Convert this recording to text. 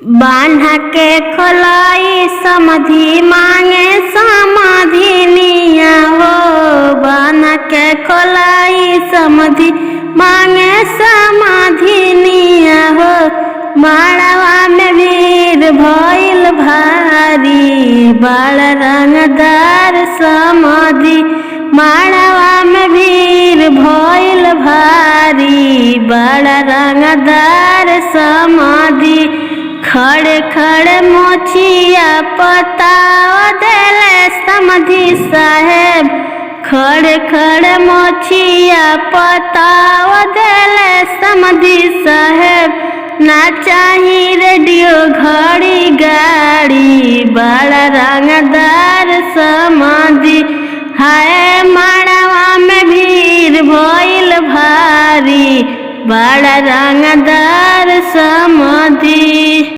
बान्हा के खोलाई समधि मांगे समाधिनिया हो। बान्हा के खोलाई समधि मांगे समाधिनिया हो। माड़वा में भीड़ भइल भारी बड़ रंगदार समाधि। माड़वा में भीड़ भइल भारी बड़ रंगदार समाधि। खड़े खड़े मोचिया पताव देले समधि साहेब। खड़े खड़े मोचिया पताव देले समधि साहेब। ना चाही रेडियो घड़ी गाड़ी बड़ा रंगदार समाधि। हाय माड़वा में भीड़ भइल भारी बड़ा रंगदार समाधि।